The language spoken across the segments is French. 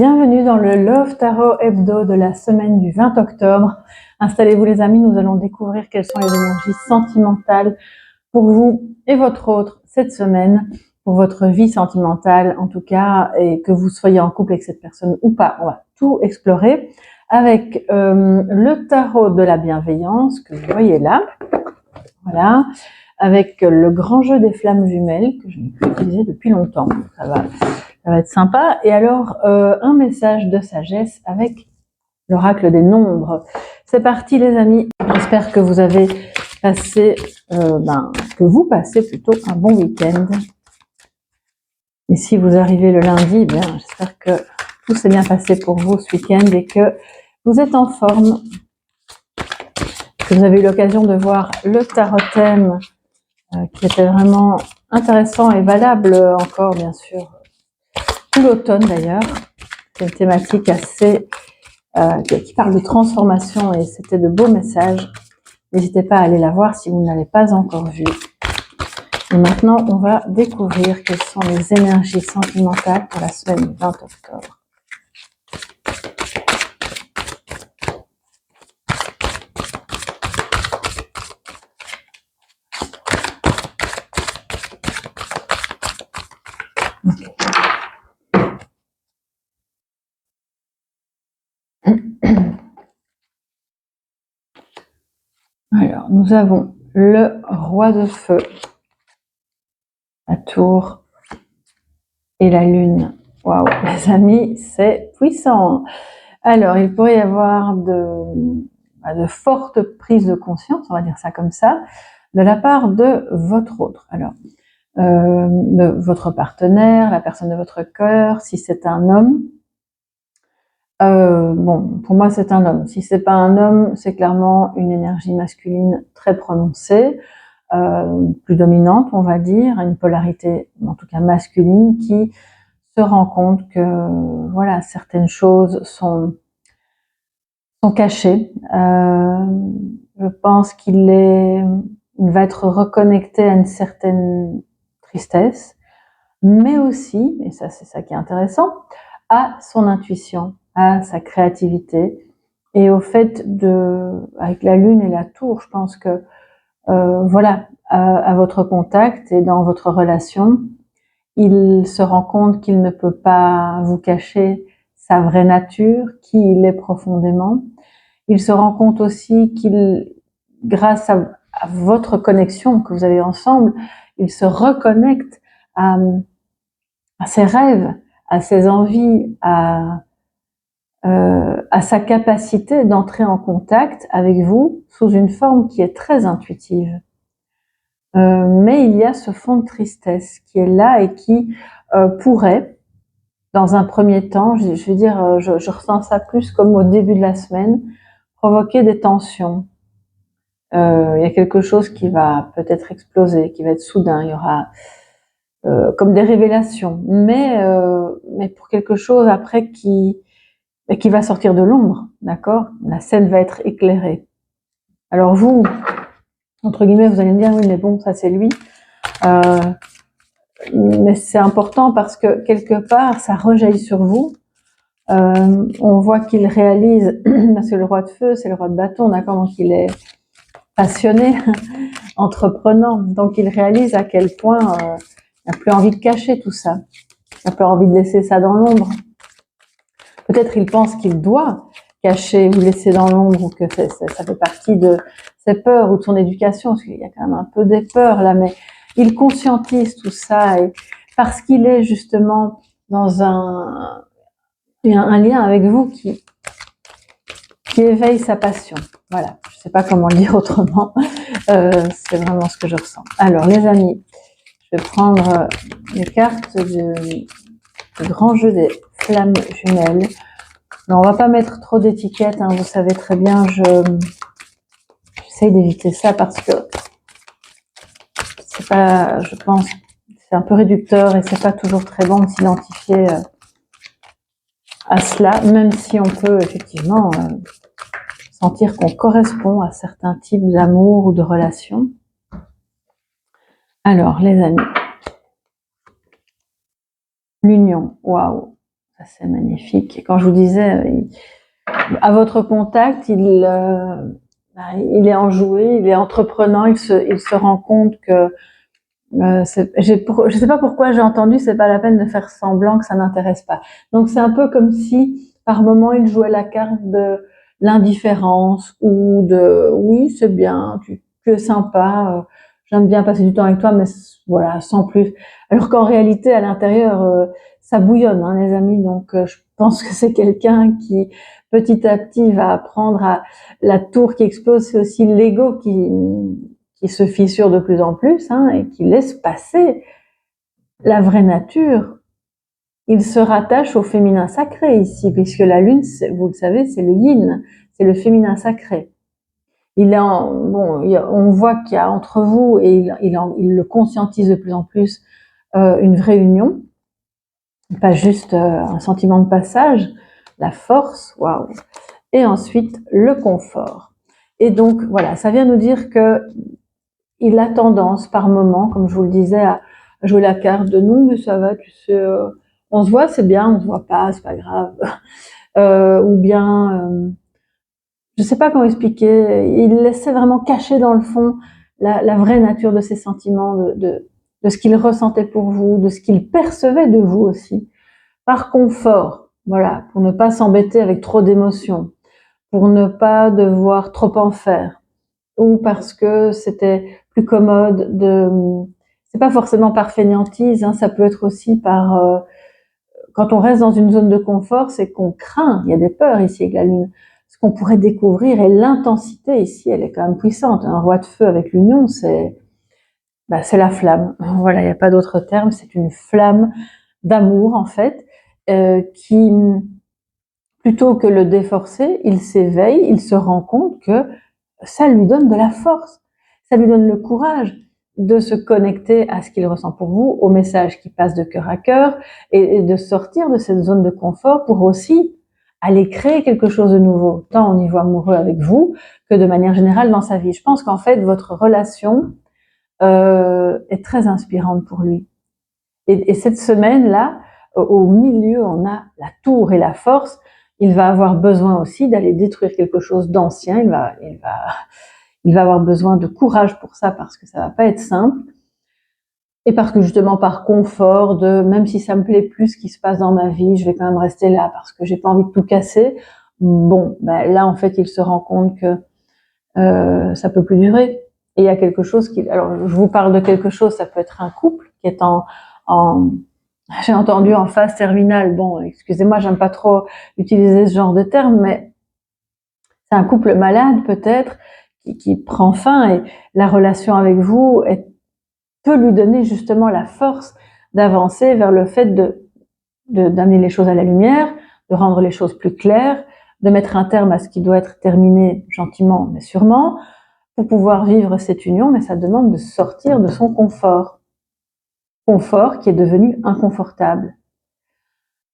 Bienvenue dans le Love Tarot Hebdo de la semaine du 20 octobre. Installez-vous les amis, nous allons découvrir quelles sont les énergies sentimentales pour vous et votre autre cette semaine, pour votre vie sentimentale en tout cas, et que vous soyez en couple avec cette personne ou pas. On va tout explorer avec le tarot de la bienveillance que vous voyez là. Voilà. Avec le grand jeu des flammes jumelles que je n'ai plus utilisé depuis longtemps. Ça va être sympa. Et alors, un message de sagesse avec l'oracle des nombres. C'est parti les amis. J'espère que vous avez passé, que vous passez plutôt un bon week-end. Et si vous arrivez le lundi, bien, j'espère que tout s'est bien passé pour vous ce week-end et que vous êtes en forme. Que vous avez eu l'occasion de voir le tarot thème qui était vraiment intéressant et valable encore, bien sûr, tout l'automne d'ailleurs. C'est une thématique assez qui parle de transformation et c'était de beaux messages. N'hésitez pas à aller la voir si vous ne l'avez pas encore vue. Et maintenant, on va découvrir quelles sont les énergies sentimentales pour la semaine du 20 octobre. Okay. Alors, nous avons le roi de feu, la tour et la lune. Waouh, les amis, c'est puissant. Alors, il pourrait y avoir de fortes prises de conscience, on va dire ça comme ça, de la part de votre autre. Alors, de votre partenaire, la personne de votre cœur, si c'est un homme. Bon, pour moi, c'est un homme. Si c'est pas un homme, c'est clairement une énergie masculine très prononcée, plus dominante, on va dire, une polarité, en tout cas masculine, qui se rend compte que, voilà, certaines choses sont cachées. Je pense qu'il va être reconnecté à une certaine tristesse, mais aussi, et ça c'est ça qui est intéressant, à son intuition, à sa créativité et au fait avec la lune et la tour, je pense que voilà, à votre contact et dans votre relation, il se rend compte qu'il ne peut pas vous cacher sa vraie nature, qui il est profondément. Il se rend compte aussi grâce à votre connexion que vous avez ensemble, il se reconnecte à ses rêves, à ses envies, à sa capacité d'entrer en contact avec vous sous une forme qui est très intuitive. Mais il y a ce fond de tristesse qui est là et qui pourrait, dans un premier temps, je veux dire, je ressens ça plus comme au début de la semaine, provoquer des tensions. Il y a quelque chose qui va peut-être exploser, qui va être soudain, il y aura comme des révélations, mais pour quelque chose après qui va sortir de l'ombre, d'accord? La scène va être éclairée. Alors vous, entre guillemets, vous allez me dire, oui, mais bon, ça c'est lui. Mais c'est important parce que quelque part, ça rejaillit sur vous. On voit qu'il réalise, parce que le roi de feu, c'est le roi de bâton, d'accord? Donc il est passionné, entreprenant. Donc il réalise à quel point il n'a plus envie de cacher tout ça. Il n'a plus envie de laisser ça dans l'ombre. Peut-être il pense qu'il doit cacher ou laisser dans l'ombre, ou que ça fait partie de ses peurs ou de son éducation, parce qu'il y a quand même un peu des peurs là, mais il conscientise tout ça, et parce qu'il est justement dans un lien avec vous qui éveille sa passion. Voilà, je ne sais pas comment le dire autrement, c'est vraiment ce que je ressens. Alors les amis, je vais prendre les cartes du grand jeu des flammes jumelles. Alors, on va pas mettre trop d'étiquettes, hein, vous savez très bien, j'essaye d'éviter ça parce que c'est pas, je pense, c'est un peu réducteur et c'est pas toujours très bon de s'identifier à cela, même si on peut effectivement sentir qu'on correspond à certains types d'amour ou de relations. Alors, les amis, l'union, waouh, c'est magnifique. Et quand je vous disais, à votre contact, il est enjoué, il est entreprenant, il se rend compte que je sais pas pourquoi j'ai entendu, c'est pas la peine de faire semblant que ça n'intéresse pas. Donc c'est un peu comme si par moment il jouait la carte de l'indifférence ou de oui c'est bien, tu es sympa, j'aime bien passer du temps avec toi, mais voilà sans plus. Alors qu'en réalité à l'intérieur ça bouillonne, hein, les amis. Donc je pense que c'est quelqu'un qui petit à petit va apprendre à la tour qui explose, c'est aussi l'ego qui se fissure de plus en plus, hein, et qui laisse passer la vraie nature. Il se rattache au féminin sacré ici, puisque la lune, vous le savez, c'est le yin, c'est le féminin sacré. On voit qu'il y a entre vous, et il le conscientise de plus en plus, une vraie union, pas juste un sentiment de passage, la force, waouh. Et ensuite, le confort. Et donc, voilà, ça vient nous dire que il a tendance par moment, comme je vous le disais, à jouer la carte de non, mais ça va, tu sais, on se voit, c'est bien, on se voit pas, c'est pas grave. Ou bien, je sais pas comment expliquer, il laissait vraiment cacher dans le fond la vraie nature de ses sentiments, de ce qu'il ressentait pour vous, de ce qu'il percevait de vous aussi. Par confort, voilà, pour ne pas s'embêter avec trop d'émotions, pour ne pas devoir trop en faire, ou parce que c'était plus commode c'est pas forcément par fainéantise, hein, ça peut être aussi par, quand on reste dans une zone de confort, c'est qu'on craint, il y a des peurs ici avec la lune, ce qu'on pourrait découvrir, et l'intensité ici, elle est quand même puissante. Un roi de feu avec l'union, c'est la flamme. Voilà, il n'y a pas d'autre terme, c'est une flamme d'amour, en fait, qui, plutôt que le déforcer, il s'éveille, il se rend compte que ça lui donne de la force, ça lui donne le courage de se connecter à ce qu'il ressent pour vous, au message qui passe de cœur à cœur, et de sortir de cette zone de confort pour aussi aller créer quelque chose de nouveau, tant au niveau amoureux avec vous que de manière générale dans sa vie. Je pense qu'en fait, votre relation est très inspirante pour lui. Et cette semaine-là, au milieu, on a la tour et la force. Il va avoir besoin aussi d'aller détruire quelque chose d'ancien. Il va avoir besoin de courage pour ça parce que ça va pas être simple. Et parce que justement par confort, même si ça me plaît plus ce qui se passe dans ma vie, je vais quand même rester là parce que j'ai pas envie de tout casser. Bon, là en fait il se rend compte que ça peut plus durer. Et il y a quelque chose alors je vous parle de quelque chose, ça peut être un couple qui est j'ai entendu en phase terminale. Bon, excusez-moi, j'aime pas trop utiliser ce genre de terme, mais c'est un couple malade peut-être qui prend fin, et la relation avec vous peut lui donner justement la force d'avancer vers le fait d'amener les choses à la lumière, de rendre les choses plus claires, de mettre un terme à ce qui doit être terminé gentiment mais sûrement, pour pouvoir vivre cette union. Mais ça demande de sortir de son confort qui est devenu inconfortable.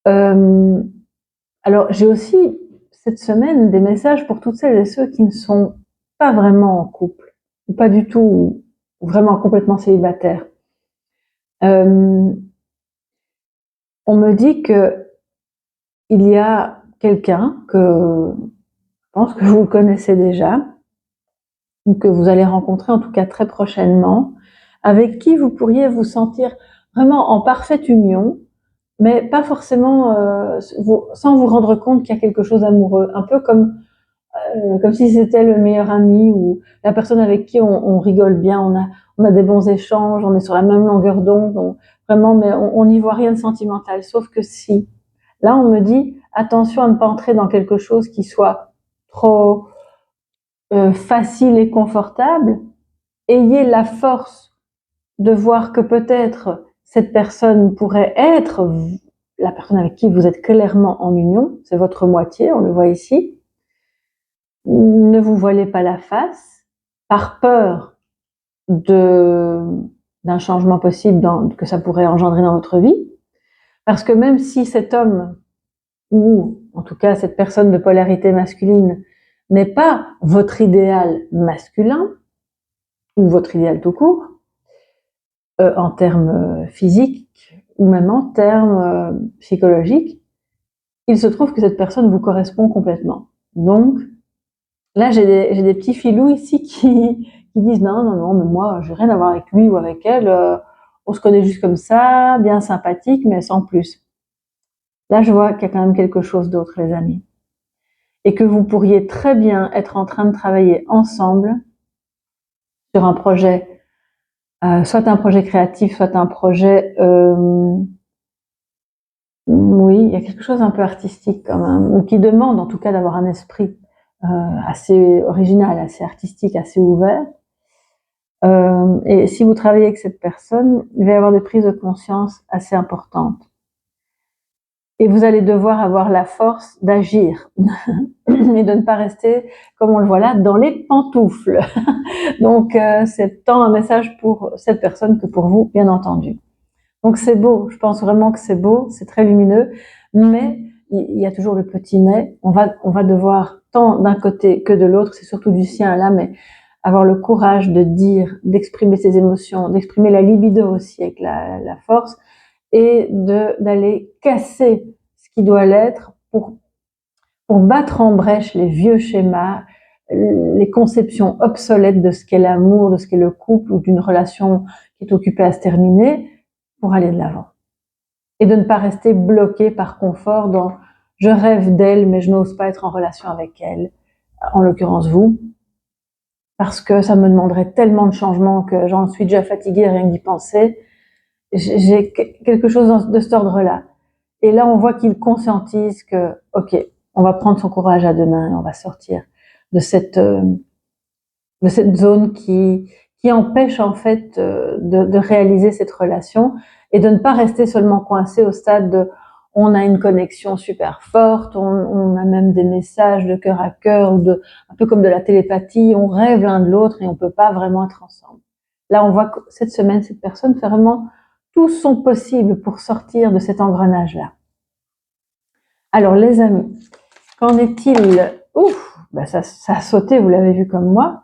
Alors j'ai aussi cette semaine des messages pour toutes celles et ceux qui ne sont pas vraiment en couple, ou pas du tout, ou vraiment complètement célibataires. On me dit que il y a quelqu'un que je pense que vous connaissez déjà, ou que vous allez rencontrer en tout cas très prochainement, avec qui vous pourriez vous sentir vraiment en parfaite union, mais pas forcément sans vous rendre compte qu'il y a quelque chose d'amoureux, un peu comme si c'était le meilleur ami ou la personne avec qui on rigole bien, on a des bons échanges, on est sur la même longueur d'onde, vraiment, mais on n'y voit rien de sentimental. Sauf que si, là, on me dit attention à ne pas entrer dans quelque chose qui soit trop facile et confortable. Ayez la force de voir que peut-être cette personne pourrait être la personne avec qui vous êtes clairement en union, c'est votre moitié, on le voit ici. Ne vous voilez pas la face par peur d'un changement possible que ça pourrait engendrer dans votre vie. Parce que même si cet homme, ou en tout cas cette personne de polarité masculine, n'est pas votre idéal masculin, ou votre idéal tout court, en termes physiques, ou même en termes psychologiques, il se trouve que cette personne vous correspond complètement. Donc, là, j'ai des petits filous ici qui disent non, mais moi, j'ai rien à voir avec lui ou avec elle. On se connaît juste comme ça, bien sympathique, mais sans plus. Là, je vois qu'il y a quand même quelque chose d'autre, les amis. Et que vous pourriez très bien être en train de travailler ensemble sur un projet, soit un projet créatif, soit un projet, oui, il y a quelque chose un peu artistique quand même, ou qui demande en tout cas d'avoir un esprit assez original, assez artistique, assez ouvert. Et si vous travaillez avec cette personne, il va y avoir des prises de conscience assez importantes. Et vous allez devoir avoir la force d'agir et de ne pas rester, comme on le voit là, dans les pantoufles. Donc, c'est tant un message pour cette personne que pour vous, bien entendu. Donc, c'est beau. Je pense vraiment que c'est beau. C'est très lumineux. Mais il y a toujours le petit mais. On va devoir, tant d'un côté que de l'autre, c'est surtout du sien là, mais avoir le courage de dire, d'exprimer ses émotions, d'exprimer la libido aussi avec la force, et d'aller casser ce qui doit l'être pour battre en brèche les vieux schémas, les conceptions obsolètes de ce qu'est l'amour, de ce qu'est le couple ou d'une relation qui est occupée à se terminer, pour aller de l'avant. Et de ne pas rester bloqué par confort dans je rêve d'elle mais je n'ose pas être en relation avec elle, en l'occurrence vous, parce que ça me demanderait tellement de changements que j'en suis déjà fatiguée rien que d'y penser. J'ai quelque chose de cet ordre-là. Et là, on voit qu'il conscientise que, ok, on va prendre son courage à deux mains et on va sortir de cette zone qui empêche en fait de réaliser cette relation et de ne pas rester seulement coincé au stade de on a une connexion super forte, on a même des messages de cœur à cœur ou un peu comme de la télépathie, on rêve l'un de l'autre et on peut pas vraiment être ensemble. Là, on voit que cette semaine, cette personne fait vraiment tout son possible pour sortir de cet engrenage-là. Alors, les amis, qu'en est-il? Ouf, ben ça a sauté, vous l'avez vu comme moi.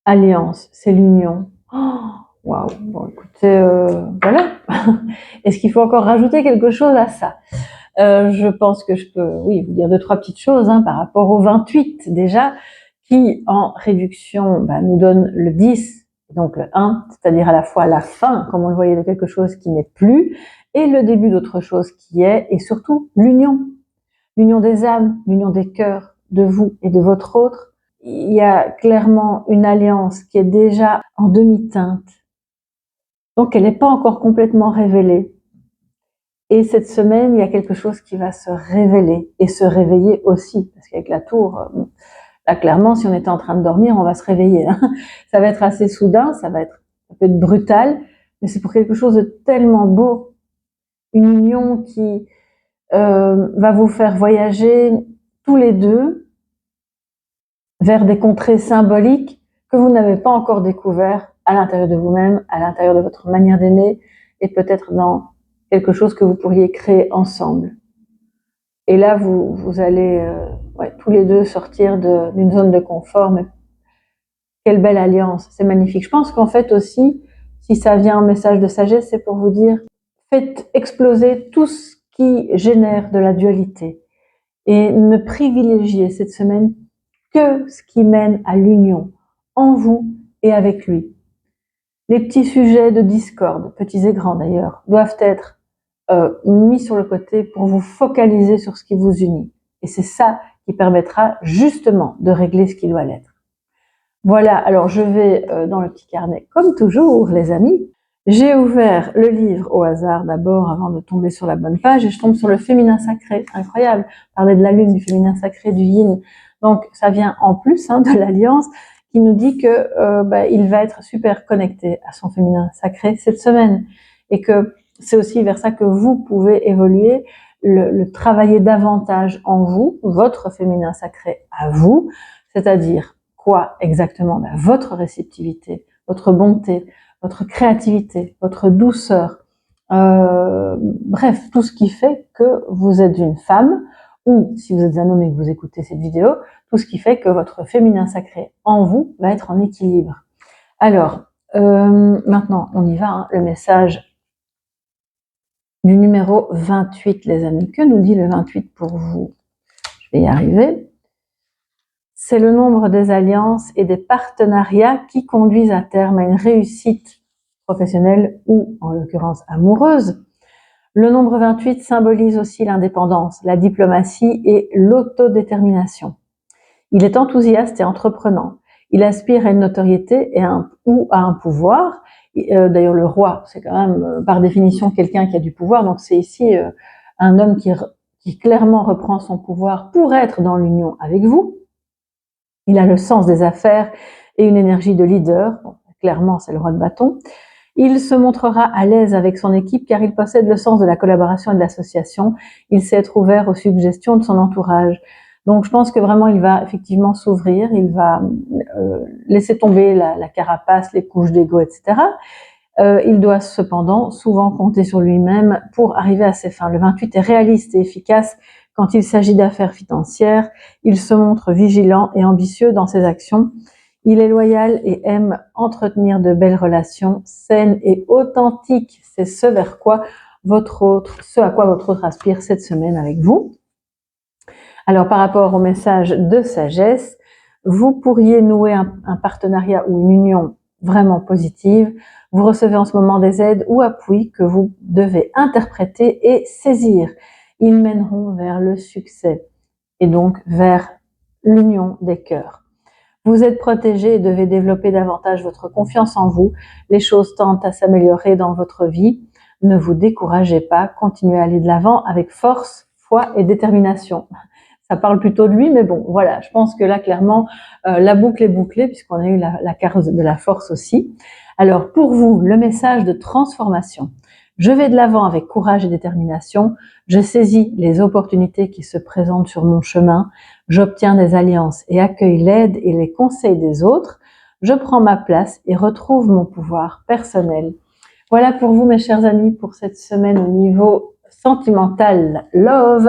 Alliance, c'est l'union. Waouh, bon, écoutez, voilà. Est-ce qu'il faut encore rajouter quelque chose à ça? Je pense que je peux, oui, vous dire deux, trois petites choses par rapport au 28 déjà, qui en réduction nous donne le 10, donc le 1, c'est-à-dire à la fois la fin, comme on le voyait, de quelque chose qui n'est plus, et le début d'autre chose qui est, et surtout l'union. L'union des âmes, l'union des cœurs, de vous et de votre autre. Il y a clairement une alliance qui est déjà en demi-teinte. Donc elle n'est pas encore complètement révélée. Et cette semaine, il y a quelque chose qui va se révéler et se réveiller aussi. Parce qu'avec la tour, là clairement, si on était en train de dormir, on va se réveiller. Ça va être assez soudain, ça peut être brutal, mais c'est pour quelque chose de tellement beau. Une union qui va vous faire voyager tous les deux vers des contrées symboliques que vous n'avez pas encore découvert à l'intérieur de vous-même, à l'intérieur de votre manière d'aimer, et peut-être dans quelque chose que vous pourriez créer ensemble. Et là, vous allez tous les deux sortir d'une zone de confort, mais quelle belle alliance, c'est magnifique. Je pense qu'en fait aussi, si ça vient en message de sagesse, c'est pour vous dire, faites exploser tout ce qui génère de la dualité et ne privilégiez cette semaine que ce qui mène à l'union en vous et avec lui. Les petits sujets de discorde, petits et grands d'ailleurs, doivent être mis sur le côté pour vous focaliser sur ce qui vous unit. Et c'est ça qui permettra justement de régler ce qui doit l'être. Voilà, alors je vais dans le petit carnet, comme toujours, les amis. J'ai ouvert le livre au hasard d'abord avant de tomber sur la bonne page et je tombe sur le féminin sacré. Incroyable, parler de la lune, du féminin sacré, du yin. Donc ça vient en plus de l'alliance qui nous dit que il va être super connecté à son féminin sacré cette semaine et que c'est aussi vers ça que vous pouvez évoluer, le travailler davantage en vous, votre féminin sacré à vous, c'est-à-dire quoi exactement? Votre réceptivité, votre bonté, votre créativité, votre douceur, bref, tout ce qui fait que vous êtes une femme, ou si vous êtes un homme et que vous écoutez cette vidéo, tout ce qui fait que votre féminin sacré en vous va être en équilibre. Alors, maintenant, on y va, le message du numéro 28, les amis. Que nous dit le 28 pour vous? Je vais y arriver. C'est le nombre des alliances et des partenariats qui conduisent à terme à une réussite professionnelle ou, en l'occurrence, amoureuse. Le nombre 28 symbolise aussi l'indépendance, la diplomatie et l'autodétermination. Il est enthousiaste et entreprenant. Il aspire à une notoriété ou à un pouvoir. D'ailleurs, le roi, c'est quand même par définition quelqu'un qui a du pouvoir. Donc c'est ici un homme qui clairement reprend son pouvoir pour être dans l'union avec vous. Il a le sens des affaires et une énergie de leader. Bon, clairement, c'est le roi de bâton. Il se montrera à l'aise avec son équipe car il possède le sens de la collaboration et de l'association. Il sait être ouvert aux suggestions de son entourage. Donc je pense que vraiment il va effectivement s'ouvrir, il va laisser tomber la carapace, les couches d'ego, etc. Il doit cependant souvent compter sur lui-même pour arriver à ses fins. Le 28 est réaliste et efficace quand il s'agit d'affaires financières. Il se montre vigilant et ambitieux dans ses actions. Il est loyal et aime entretenir de belles relations saines et authentiques. C'est ce à quoi votre autre aspire cette semaine avec vous. Alors, par rapport au message de sagesse, vous pourriez nouer un partenariat ou une union vraiment positive. Vous recevez en ce moment des aides ou appuis que vous devez interpréter et saisir. Ils mèneront vers le succès et donc vers l'union des cœurs. Vous êtes protégé et devez développer davantage votre confiance en vous. Les choses tendent à s'améliorer dans votre vie. Ne vous découragez pas, continuez à aller de l'avant avec force, foi et détermination. Ça parle plutôt de lui, mais bon, voilà, je pense que là, clairement, la boucle est bouclée puisqu'on a eu la carte de la force aussi. Alors, pour vous, le message de transformation. Je vais de l'avant avec courage et détermination. Je saisis les opportunités qui se présentent sur mon chemin. J'obtiens des alliances et accueille l'aide et les conseils des autres. Je prends ma place et retrouve mon pouvoir personnel. Voilà pour vous, mes chers amis, pour cette semaine au niveau sentimental love.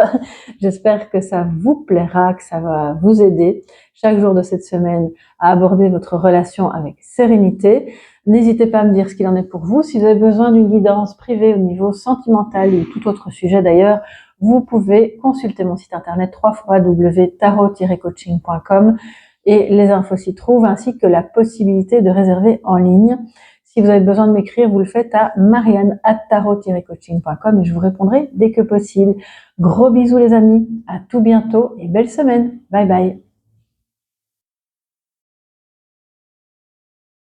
J'espère que ça vous plaira, que ça va vous aider chaque jour de cette semaine à aborder votre relation avec sérénité. N'hésitez pas à me dire ce qu'il en est pour vous. Si vous avez besoin d'une guidance privée au niveau sentimental ou tout autre sujet d'ailleurs, vous pouvez consulter mon site internet www.tarot-coaching.com et les infos s'y trouvent, ainsi que la possibilité de réserver en ligne. Si vous avez besoin de m'écrire, vous le faites à marianne@tarot-coaching.com et je vous répondrai dès que possible. Gros bisous les amis, à tout bientôt et belle semaine. Bye bye.